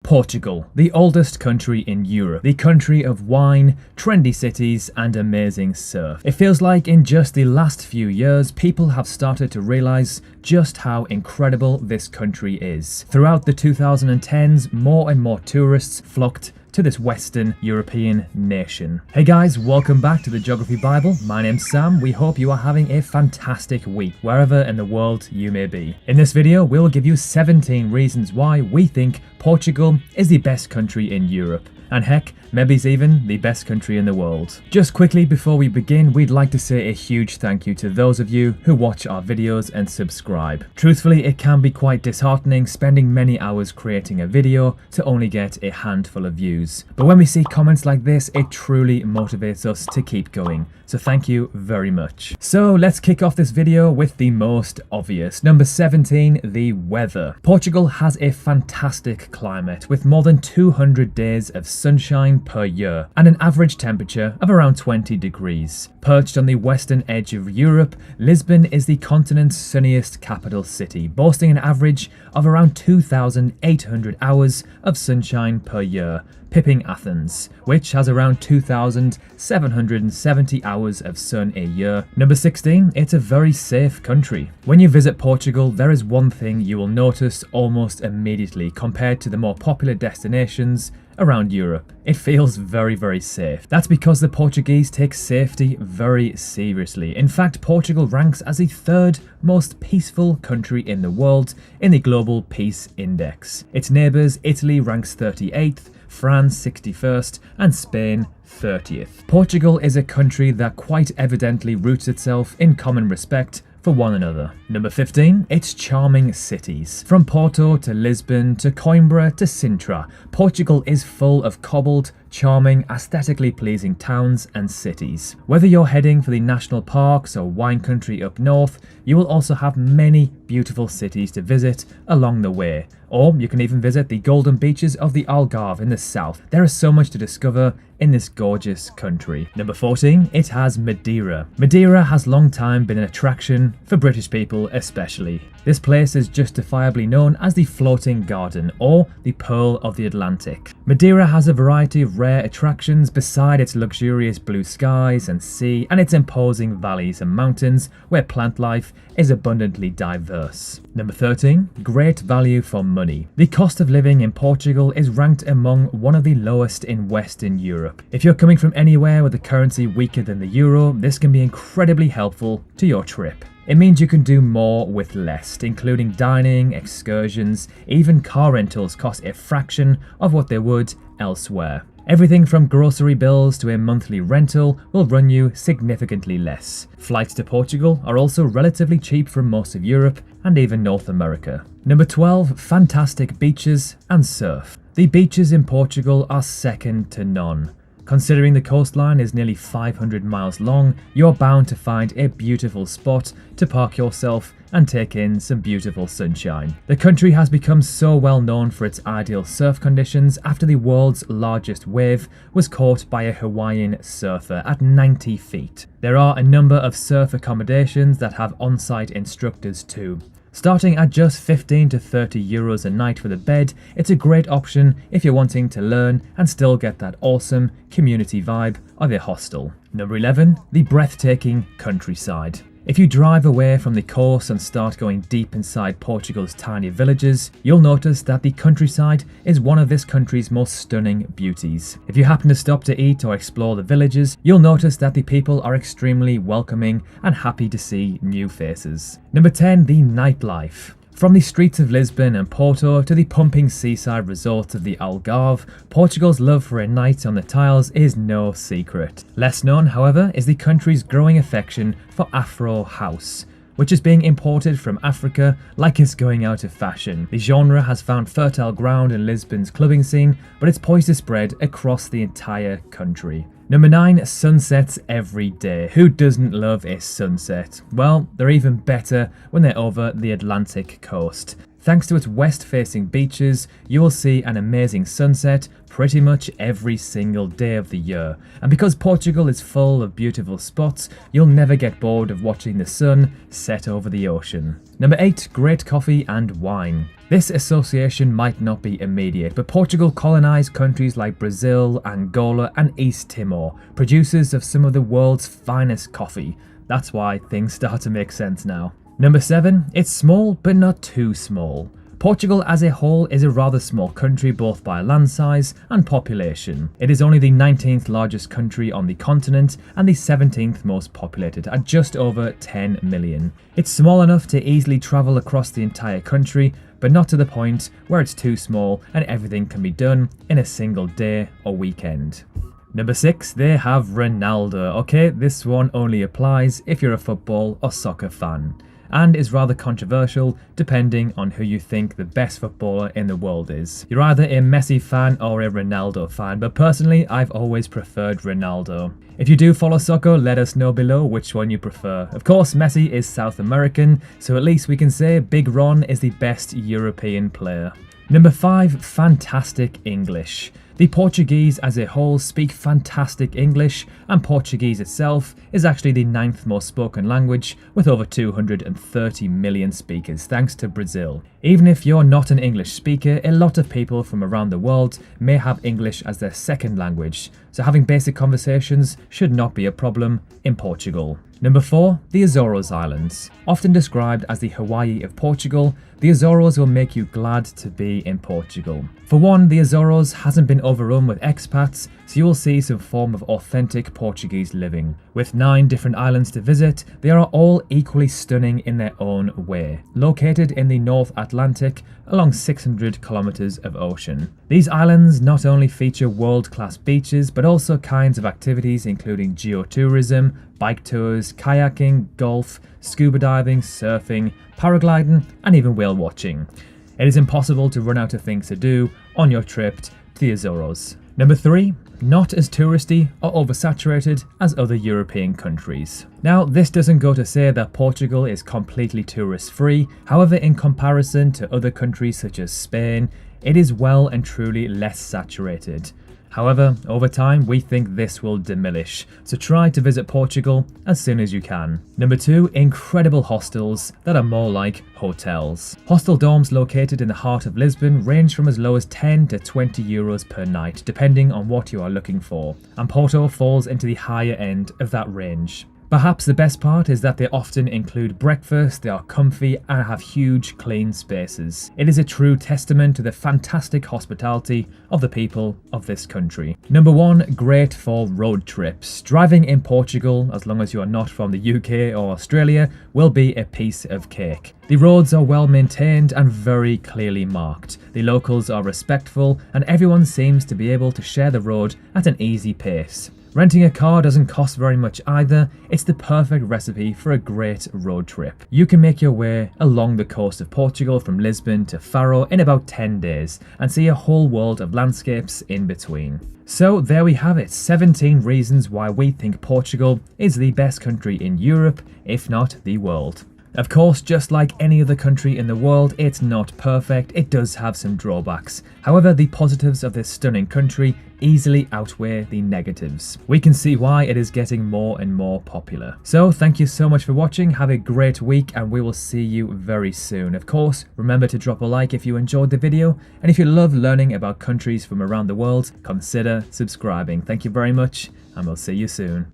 Portugal, the oldest country in Europe, the country of wine, trendy cities and amazing surf. It feels like in just the last few years, people have started to realise just how incredible this country is. Throughout the 2010s, more and more tourists flocked to this Western European nation. Hey guys, welcome back to the Geography Bible. My name's Sam. We hope you are having a fantastic week wherever in the world you may be. In this video, we'll give you 17 reasons why we think Portugal is the best country in Europe. And heck, maybe it's even the best country in the world. Just quickly before we begin, we'd like to say a huge thank you to those of you who watch our videos and subscribe. Truthfully, it can be quite disheartening spending many hours creating a video to only get a handful of views. But when we see comments like this, it truly motivates us to keep going. So thank you very much. So let's kick off this video with the most obvious. Number 17, the weather. Portugal has a fantastic climate with more than 200 days of sunshine per year and an average temperature of around 20 degrees. Perched on the western edge of Europe, Lisbon is the continent's sunniest capital city, boasting an average of around 2,800 hours of sunshine per year, pipping Athens, which has around 2,770 hours of sun a year. Number 16, it's a very safe country. When you visit Portugal, there is one thing you will notice almost immediately compared to the more popular destinations around Europe. It feels very, very safe. That's because the Portuguese take safety very seriously. In fact, Portugal ranks as the third most peaceful country in the world in the Global Peace Index. Its neighbours, Italy, ranks 38th, France 61st, and Spain 30th. Portugal is a country that quite evidently roots itself in common respect for one another. Number 15, its charming cities. From Porto to Lisbon to Coimbra to Sintra, Portugal is full of cobbled, charming, aesthetically pleasing towns and cities. Whether you're heading for the national parks or wine country up north, you will also have many beautiful cities to visit along the way. Or you can even visit the golden beaches of the Algarve in the south. There is so much to discover in this gorgeous country. Number 14, it has Madeira. Madeira has long time been an attraction for British people especially. This place is justifiably known as the Floating Garden or the Pearl of the Atlantic. Madeira has a variety of rare attractions beside its luxurious blue skies and sea and its imposing valleys and mountains where plant life is abundantly diverse. Number 13, great value for money. The cost of living in Portugal is ranked among one of the lowest in Western Europe. If you're coming from anywhere with a currency weaker than the euro, this can be incredibly helpful to your trip. It means you can do more with less, including dining, excursions, even car rentals cost a fraction of what they would elsewhere. Everything from grocery bills to a monthly rental will run you significantly less. Flights to Portugal are also relatively cheap from most of Europe and even North America. Number 12, fantastic beaches and surf. The beaches in Portugal are second to none. Considering the coastline is nearly 500 miles long, you're bound to find a beautiful spot to park yourself and take in some beautiful sunshine. The country has become so well known for its ideal surf conditions after the world's largest wave was caught by a Hawaiian surfer at 90 feet. There are a number of surf accommodations that have on-site instructors too. Starting at just 15 to 30 euros a night for the bed, it's a great option if you're wanting to learn and still get that awesome community vibe of a hostel. Number 11, the breathtaking countryside. If you drive away from the coast and start going deep inside Portugal's tiny villages, you'll notice that the countryside is one of this country's most stunning beauties. If you happen to stop to eat or explore the villages, you'll notice that the people are extremely welcoming and happy to see new faces. Number 10, the nightlife. From the streets of Lisbon and Porto to the pumping seaside resorts of the Algarve, Portugal's love for a night on the tiles is no secret. Less known, however, is the country's growing affection for Afro House, which is being imported from Africa like it's going out of fashion. The genre has found fertile ground in Lisbon's clubbing scene, but it's poised to spread across the entire country. Number 9, sunsets every day. Who doesn't love a sunset? Well, they're even better when they're over the Atlantic coast. Thanks to its west-facing beaches, you will see an amazing sunset pretty much every single day of the year. And because Portugal is full of beautiful spots, you'll never get bored of watching the sun set over the ocean. Number 8. Great coffee and wine. This association might not be immediate, but Portugal colonised countries like Brazil, Angola and East Timor, producers of some of the world's finest coffee. That's why things start to make sense now. Number 7. It's small, but not too small. Portugal as a whole is a rather small country both by land size and population. It is only the 19th largest country on the continent and the 17th most populated at just over 10 million. It's small enough to easily travel across the entire country, but not to the point where it's too small and everything can be done in a single day or weekend. Number 6, they have Ronaldo. Okay, this one only applies if you're a football or soccer fan, and is rather controversial depending on who you think the best footballer in the world is. You're either a Messi fan or a Ronaldo fan, but personally I've always preferred Ronaldo. If you do follow soccer, let us know below which one you prefer. Of course, Messi is South American, so at least we can say Big Ron is the best European player. Number 5, fantastic English. The Portuguese as a whole speak fantastic English, and Portuguese itself is actually the 9th most spoken language with over 230 million speakers thanks to Brazil. Even if you're not an English speaker, a lot of people from around the world may have English as their second language, so having basic conversations should not be a problem in Portugal. Number 4, the Azores Islands. Often described as the Hawaii of Portugal, the Azores will make you glad to be in Portugal. For one, the Azores hasn't been overrun with expats, so you will see some form of authentic Portuguese living. With 9 different islands to visit, they are all equally stunning in their own way. Located in the North Atlantic, along 600 kilometers of ocean. These islands not only feature world-class beaches, but also kinds of activities including geotourism, bike tours, kayaking, golf, scuba diving, surfing, paragliding, and even whale watching. It is impossible to run out of things to do on your trip to the Azores. Number 3, not as touristy or oversaturated as other European countries. Now, this doesn't go to say that Portugal is completely tourist free. However, in comparison to other countries such as Spain, it is well and truly less saturated. However, over time, we think this will diminish, so try to visit Portugal as soon as you can. Number 2, incredible hostels that are more like hotels. Hostel dorms located in the heart of Lisbon range from as low as 10 to 20 euros per night, depending on what you are looking for, and Porto falls into the higher end of that range. Perhaps the best part is that they often include breakfast, they are comfy and have huge clean spaces. It is a true testament to the fantastic hospitality of the people of this country. Number 1, great for road trips. Driving in Portugal, as long as you are not from the UK or Australia, will be a piece of cake. The roads are well maintained and very clearly marked. The locals are respectful and everyone seems to be able to share the road at an easy pace. Renting a car doesn't cost very much either. It's the perfect recipe for a great road trip. You can make your way along the coast of Portugal from Lisbon to Faro in about 10 days and see a whole world of landscapes in between. So there we have it, 17 reasons why we think Portugal is the best country in Europe, if not the world. Of course, just like any other country in the world, it's not perfect, it does have some drawbacks. However, the positives of this stunning country easily outweigh the negatives. We can see why it is getting more and more popular. So thank you so much for watching, have a great week and we will see you very soon. Of course, remember to drop a like if you enjoyed the video, and if you love learning about countries from around the world, consider subscribing. Thank you very much and we'll see you soon.